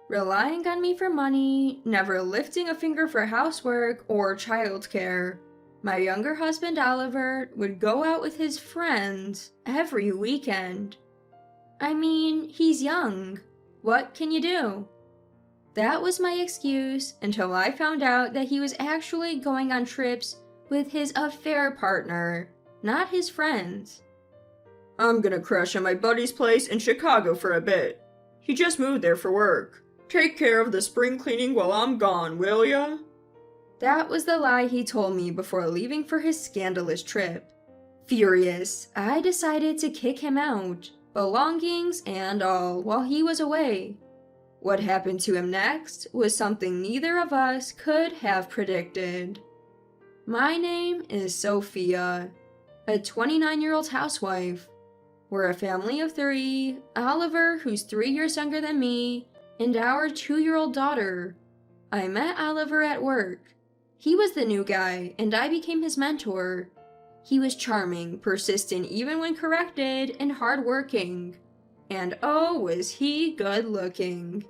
relying on me for money, never lifting a finger for housework or childcare. My younger husband Oliver would go out with his friends every weekend. I mean, he's young. What can you do? That was my excuse until I found out that he was actually going on trips with his affair partner, not his friends. I'm gonna crash at my buddy's place in Chicago for a bit. He just moved there for work. Take care of the spring cleaning while I'm gone, will ya? That was the lie he told me before leaving for his scandalous trip. Furious, I decided to kick him out, belongings and all, while he was away. What happened to him next was something neither of us could have predicted. My name is Sophia, a 29-year-old housewife. We're a family of 3, Oliver, who's 3 years younger than me, and our 2-year-old daughter. I met Oliver at work. He was the new guy, and I became his mentor. He was charming, persistent even when corrected, and hardworking. And oh, was he good-looking.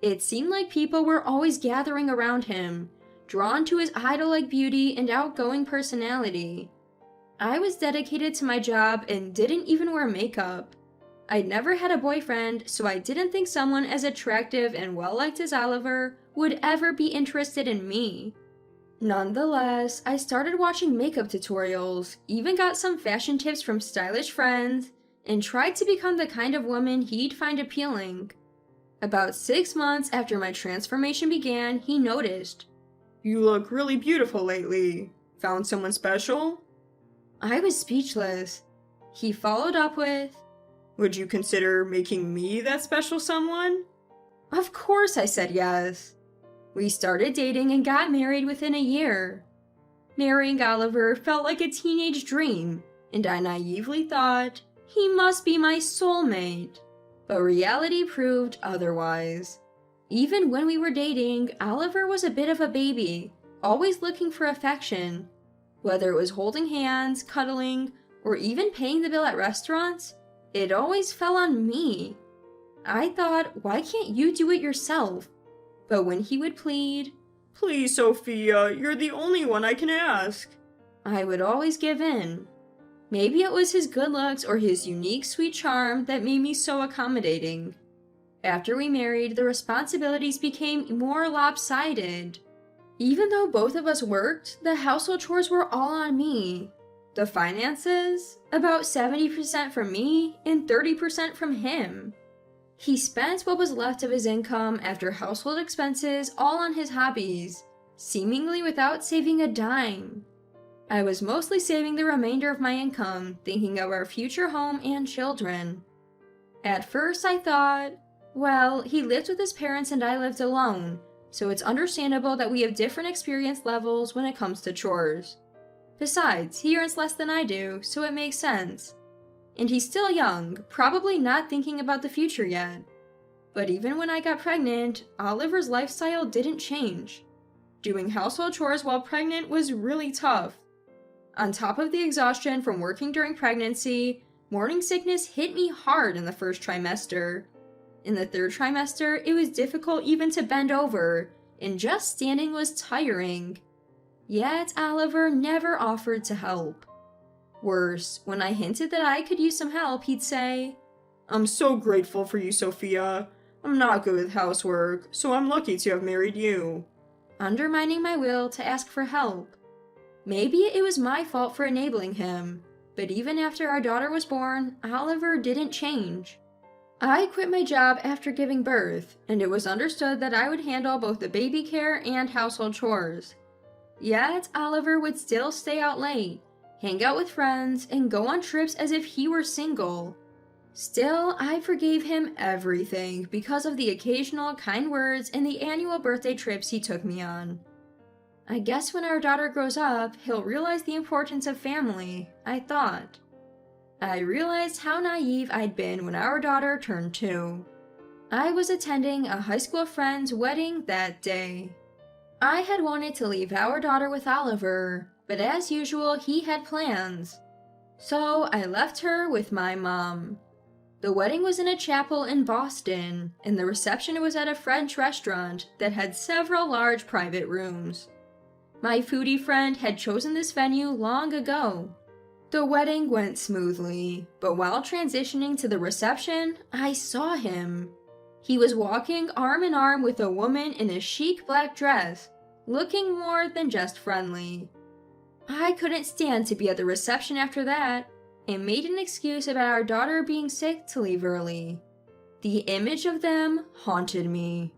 It seemed like people were always gathering around him, drawn to his idol-like beauty and outgoing personality. I was dedicated to my job and didn't even wear makeup. I'd never had a boyfriend, so I didn't think someone as attractive and well-liked as Oliver would ever be interested in me. Nonetheless, I started watching makeup tutorials, even got some fashion tips from stylish friends, and tried to become the kind of woman he'd find appealing. About 6 months after my transformation began, he noticed. You look really beautiful lately. Found someone special? I was speechless. He followed up with, Would you consider making me that special someone? Of course I said yes. We started dating and got married within a year. Marrying Oliver felt like a teenage dream, and I naively thought, he must be my soulmate. But reality proved otherwise. Even when we were dating, Oliver was a bit of a baby, always looking for affection. Whether it was holding hands, cuddling, or even paying the bill at restaurants, it always fell on me. I thought, why can't you do it yourself? But when he would plead, Please, Sophia, you're the only one I can ask, I would always give in. Maybe it was his good looks or his unique sweet charm that made me so accommodating. After we married, the responsibilities became more lopsided. Even though both of us worked, the household chores were all on me. The finances, about 70% from me and 30% from him. He spent what was left of his income after household expenses all on his hobbies, seemingly without saving a dime. I was mostly saving the remainder of my income, thinking of our future home and children. At first I thought, well, he lived with his parents and I lived alone, so it's understandable that we have different experience levels when it comes to chores. Besides, he earns less than I do, so it makes sense. And he's still young, probably not thinking about the future yet. But even when I got pregnant, Oliver's lifestyle didn't change. Doing household chores while pregnant was really tough. On top of the exhaustion from working during pregnancy, morning sickness hit me hard in the first trimester. In the third trimester, it was difficult even to bend over, and just standing was tiring. Yet Oliver never offered to help. Worse, when I hinted that I could use some help, he'd say, I'm so grateful for you, Sophia. I'm not good with housework, so I'm lucky to have married you. Undermining my will to ask for help. Maybe it was my fault for enabling him, but even after our daughter was born, Oliver didn't change. I quit my job after giving birth, and it was understood that I would handle both the baby care and household chores. Yet Oliver would still stay out late, hang out with friends, and go on trips as if he were single. Still, I forgave him everything because of the occasional kind words and the annual birthday trips he took me on. I guess when our daughter grows up, he'll realize the importance of family, I thought. I realized how naive I'd been when our daughter turned 2. I was attending a high school friend's wedding that day. I had wanted to leave our daughter with Oliver, but as usual, he had plans. So I left her with my mom. The wedding was in a chapel in Boston, and the reception was at a French restaurant that had several large private rooms. My foodie friend had chosen this venue long ago. The wedding went smoothly, but while transitioning to the reception, I saw him. He was walking arm in arm with a woman in a chic black dress, looking more than just friendly. I couldn't stand to be at the reception after that, and made an excuse about our daughter being sick to leave early. The image of them haunted me.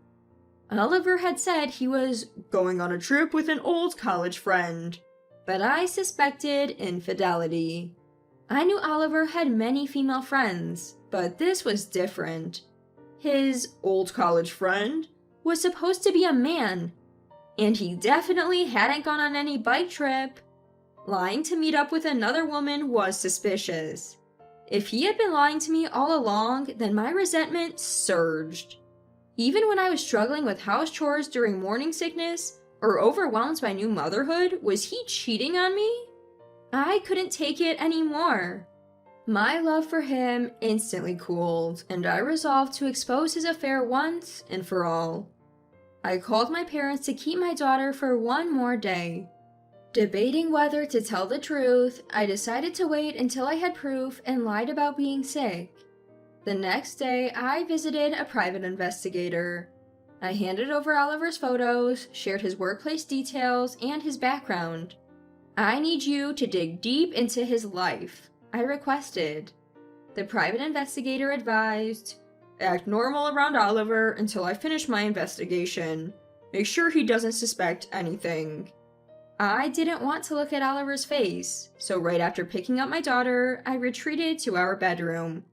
Oliver had said he was going on a trip with an old college friend, but I suspected infidelity. I knew Oliver had many female friends, but this was different. His old college friend was supposed to be a man, and he definitely hadn't gone on any bike trip. Lying to meet up with another woman was suspicious. If he had been lying to me all along, then my resentment surged. Even when I was struggling with house chores during morning sickness, or overwhelmed by new motherhood, was he cheating on me? I couldn't take it anymore. My love for him instantly cooled, and I resolved to expose his affair once and for all. I called my parents to keep my daughter for one more day. Debating whether to tell the truth, I decided to wait until I had proof and lied about being sick. The next day, I visited a private investigator. I handed over Oliver's photos, shared his workplace details, and his background. I need you to dig deep into his life, I requested. The private investigator advised, act normal around Oliver until I finish my investigation. Make sure he doesn't suspect anything. I didn't want to look at Oliver's face, so right after picking up my daughter, I retreated to our bedroom.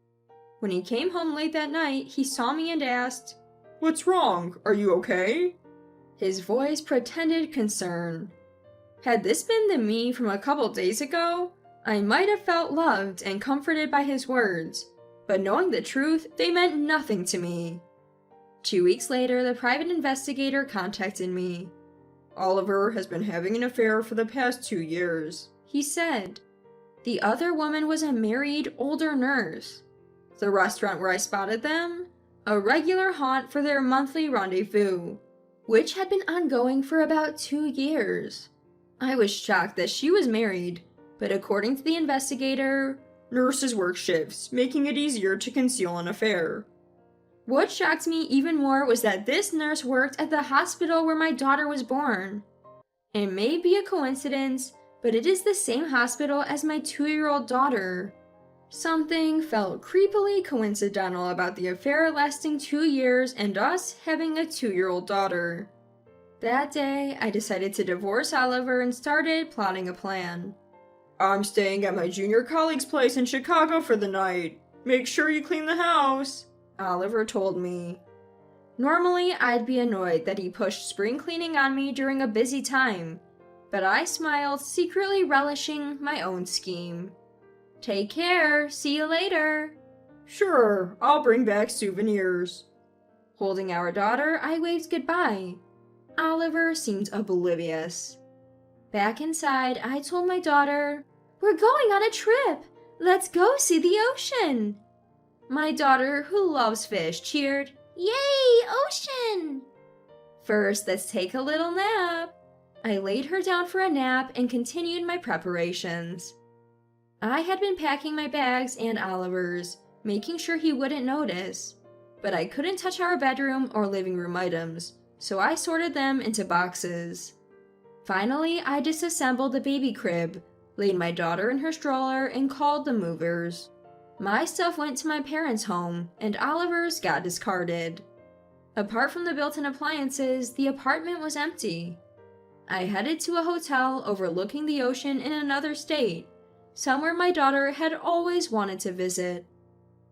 When he came home late that night, he saw me and asked, "What's wrong? Are you okay?" His voice pretended concern. Had this been the me from a couple days ago, I might have felt loved and comforted by his words, but knowing the truth, they meant nothing to me. 2 weeks later, the private investigator contacted me. "Oliver has been having an affair for the past 2 years," he said. The other woman was a married, older nurse. The restaurant where I spotted them, a regular haunt for their monthly rendezvous, which had been ongoing for about 2 years. I was shocked that she was married, but according to the investigator, nurses work shifts, making it easier to conceal an affair. What shocked me even more was that this nurse worked at the hospital where my daughter was born. It may be a coincidence, but it is the same hospital as my 2-year-old daughter. Something felt creepily coincidental about the affair lasting 2 years and us having a 2-year-old daughter. That day, I decided to divorce Oliver and started plotting a plan. "I'm staying at my junior colleague's place in Chicago for the night. Make sure you clean the house," Oliver told me. Normally, I'd be annoyed that he pushed spring cleaning on me during a busy time, but I smiled, secretly relishing my own scheme. "Take care, see you later." "Sure, I'll bring back souvenirs." Holding our daughter, I waved goodbye. Oliver seemed oblivious. Back inside, I told my daughter, "We're going on a trip! Let's go see the ocean!" My daughter, who loves fish, cheered, "Yay, ocean!" "First, let's take a little nap." I laid her down for a nap and continued my preparations. I had been packing my bags and Oliver's, making sure he wouldn't notice, but I couldn't touch our bedroom or living room items, so I sorted them into boxes. Finally, I disassembled the baby crib, laid my daughter in her stroller, and called the movers. My stuff went to my parents' home, and Oliver's got discarded. Apart from the built-in appliances, the apartment was empty. I headed to a hotel overlooking the ocean in another state, somewhere my daughter had always wanted to visit.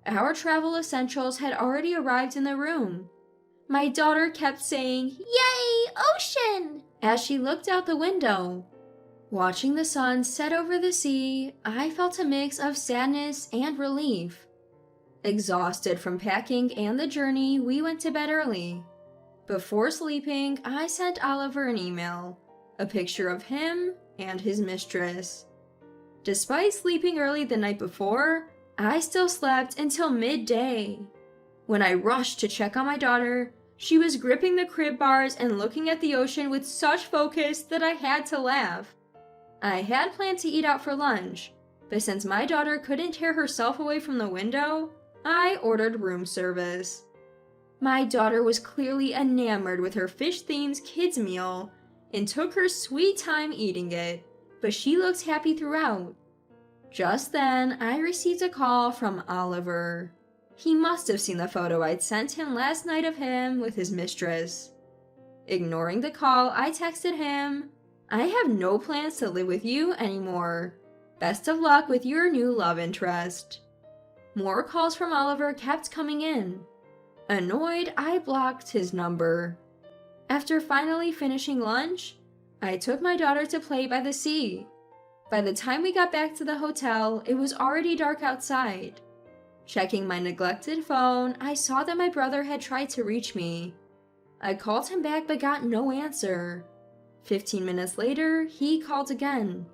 Our travel essentials had already arrived in the room. My daughter kept saying, "Yay, ocean!" as she looked out the window. Watching the sun set over the sea, I felt a mix of sadness and relief. Exhausted from packing and the journey, we went to bed early. Before sleeping, I sent Oliver an email, a picture of him and his mistress. Despite sleeping early the night before, I still slept until midday. When I rushed to check on my daughter, she was gripping the crib bars and looking at the ocean with such focus that I had to laugh. I had planned to eat out for lunch, but since my daughter couldn't tear herself away from the window, I ordered room service. My daughter was clearly enamored with her fish-themed kids meal and took her sweet time eating it, but she looked happy throughout. Just then, I received a call from Oliver. He must have seen the photo I'd sent him last night of him with his mistress. Ignoring the call, I texted him, "I have no plans to live with you anymore. Best of luck with your new love interest." More calls from Oliver kept coming in. Annoyed, I blocked his number. After finally finishing lunch, I took my daughter to play by the sea. By the time we got back to the hotel, it was already dark outside. Checking my neglected phone, I saw that my brother had tried to reach me. I called him back but got no answer. 15 minutes later, he called again.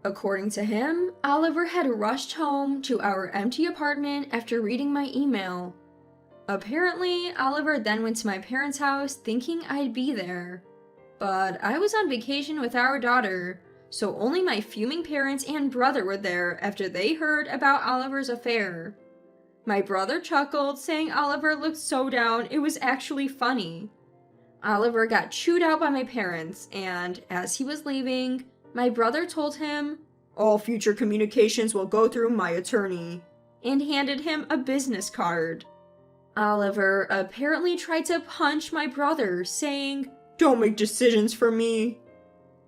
According to him, Oliver had rushed home to our empty apartment after reading my email. Apparently, Oliver then went to my parents' house thinking I'd be there. But I was on vacation with our daughter, so only my fuming parents and brother were there after they heard about Oliver's affair. My brother chuckled, saying Oliver looked so down it was actually funny. Oliver got chewed out by my parents, and as he was leaving, my brother told him, "All future communications will go through my attorney," and handed him a business card. Oliver apparently tried to punch my brother, saying, "Don't make decisions for me."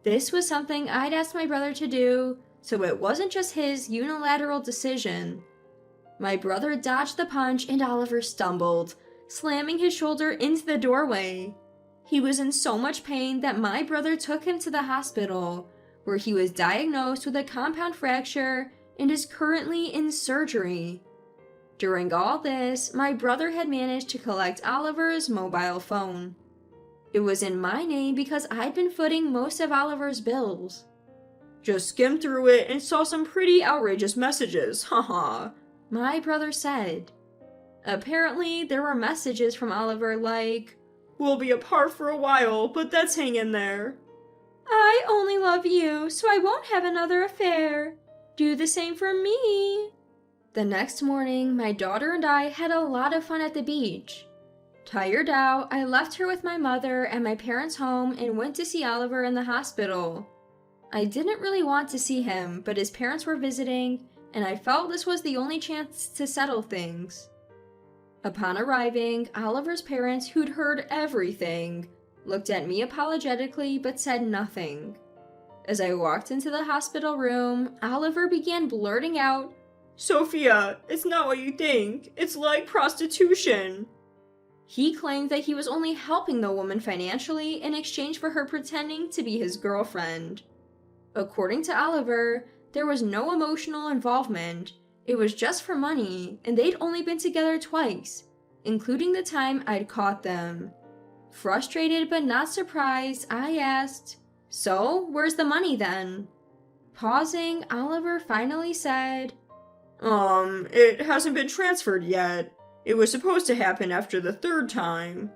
This was something I'd asked my brother to do, so it wasn't just his unilateral decision. My brother dodged the punch and Oliver stumbled, slamming his shoulder into the doorway. He was in so much pain that my brother took him to the hospital, where he was diagnosed with a compound fracture and is currently in surgery. During all this, my brother had managed to collect Oliver's mobile phone. It was in my name because I'd been footing most of Oliver's bills. "Just skimmed through it and saw some pretty outrageous messages, haha," my brother said. Apparently, there were messages from Oliver like, "We'll be apart for a while, but let's hang in there." "I only love you, so I won't have another affair. Do the same for me." The next morning, my daughter and I had a lot of fun at the beach. Tired out, I left her with my mother at my parents' home and went to see Oliver in the hospital. I didn't really want to see him, but his parents were visiting, and I felt this was the only chance to settle things. Upon arriving, Oliver's parents, who'd heard everything, looked at me apologetically but said nothing. As I walked into the hospital room, Oliver began blurting out, "Sophia, it's not what you think. It's like prostitution." He claimed that he was only helping the woman financially in exchange for her pretending to be his girlfriend. According to Oliver, there was no emotional involvement. It was just for money, and they'd only been together twice, including the time I'd caught them. Frustrated but not surprised, I asked, "So, where's the money then?" Pausing, Oliver finally said, It hasn't been transferred yet. It was supposed to happen after the third time."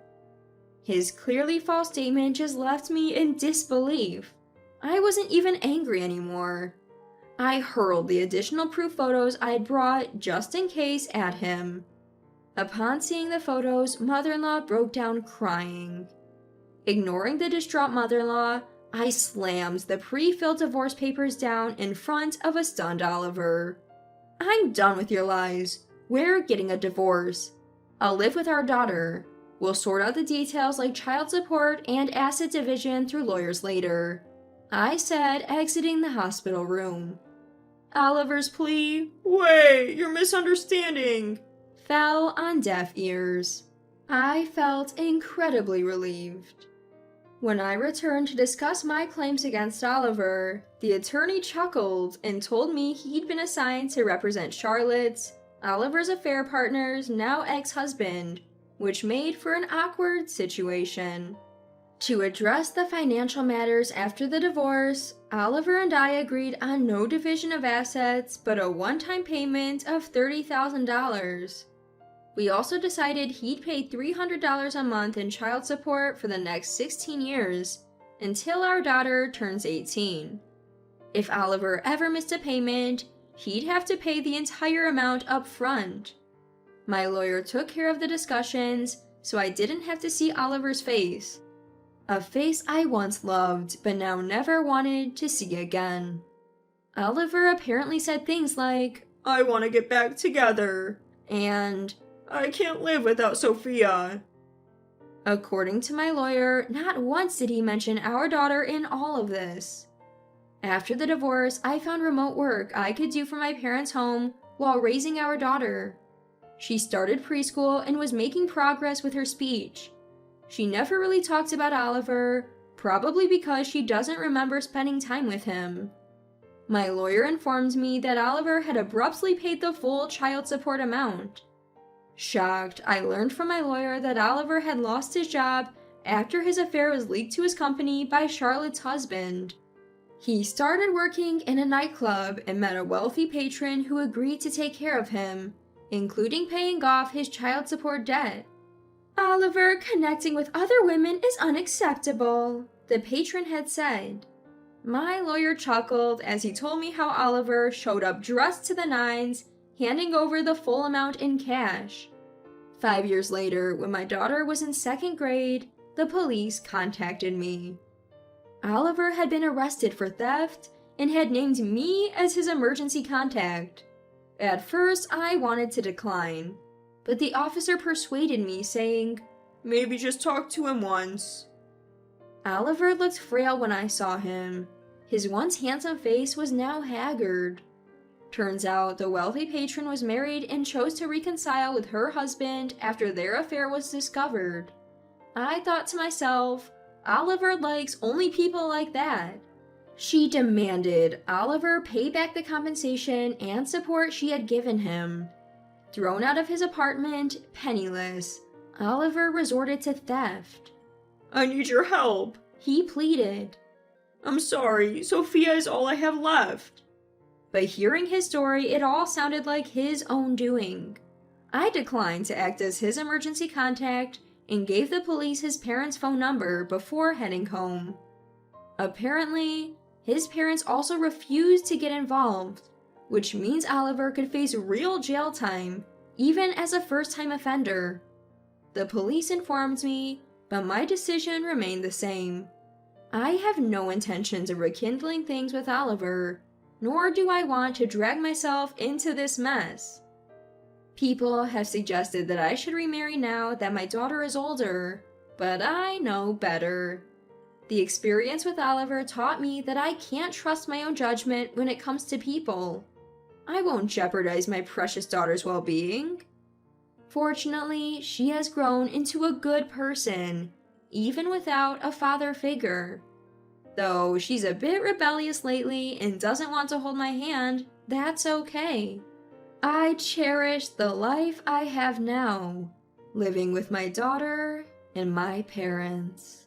His clearly false statement just left me in disbelief. I wasn't even angry anymore. I hurled the additional proof photos I'd brought just in case at him. Upon seeing the photos, mother-in-law broke down crying. Ignoring the distraught mother-in-law, I slammed the pre-filled divorce papers down in front of a stunned Oliver. "I'm done with your lies. We're getting a divorce. I'll live with our daughter. We'll sort out the details like child support and asset division through lawyers later," I said, exiting the hospital room. Oliver's plea, "Wait, you're misunderstanding," fell on deaf ears. I felt incredibly relieved. When I returned to discuss my claims against Oliver, the attorney chuckled and told me he'd been assigned to represent Charlotte's, Oliver's affair partner's now ex-husband, which made for an awkward situation. To address the financial matters after the divorce, Oliver and I agreed on no division of assets but a one-time payment of $30,000. We also decided he'd pay $300 a month in child support for the next 16 years, until our daughter turns 18. If Oliver ever missed a payment, he'd have to pay the entire amount up front. My lawyer took care of the discussions, so I didn't have to see Oliver's face. A face I once loved, but now never wanted to see again. Oliver apparently said things like, "I want to get back together," and "I can't live without Sophia." according to my lawyer, not once did he mention our daughter in all of this. After the divorce, I found remote work I could do from my parents' home while raising our daughter. She started preschool and was making progress with her speech. She never really talked about Oliver, probably because she doesn't remember spending time with him. My lawyer informed me that Oliver had abruptly paid the full child support amount. Shocked, I learned from my lawyer that Oliver had lost his job after his affair was leaked to his company by Charlotte's husband. He started working in a nightclub and met a wealthy patron who agreed to take care of him, including paying off his child support debt. "Oliver connecting with other women is unacceptable," the patron had said. My lawyer chuckled as he told me how Oliver showed up dressed to the nines, handing over the full amount in cash. 5 years later, when my daughter was in 2nd grade, the police contacted me. Oliver had been arrested for theft and had named me as his emergency contact. At first, I wanted to decline, but the officer persuaded me, saying, "Maybe just talk to him once." Oliver looked frail when I saw him. His once handsome face was now haggard. Turns out the wealthy patron was married and chose to reconcile with her husband after their affair was discovered. I thought to myself, Oliver likes only people like that. She demanded Oliver pay back the compensation and support she had given him. Thrown out of his apartment, penniless, Oliver resorted to theft. "I need your help," he pleaded. "I'm sorry, Sophia is all I have left." But hearing his story, it all sounded like his own doing. I declined to act as his emergency contact and gave the police his parents' phone number before heading home. Apparently, his parents also refused to get involved, which means Oliver could face real jail time, even as a first-time offender. The police informed me, but my decision remained the same. I have no intentions of rekindling things with Oliver, nor do I want to drag myself into this mess. People have suggested that I should remarry now that my daughter is older, but I know better. The experience with Oliver taught me that I can't trust my own judgment when it comes to people. I won't jeopardize my precious daughter's well-being. Fortunately, she has grown into a good person, even without a father figure. Though she's a bit rebellious lately and doesn't want to hold my hand, that's okay. I cherish the life I have now, living with my daughter and my parents.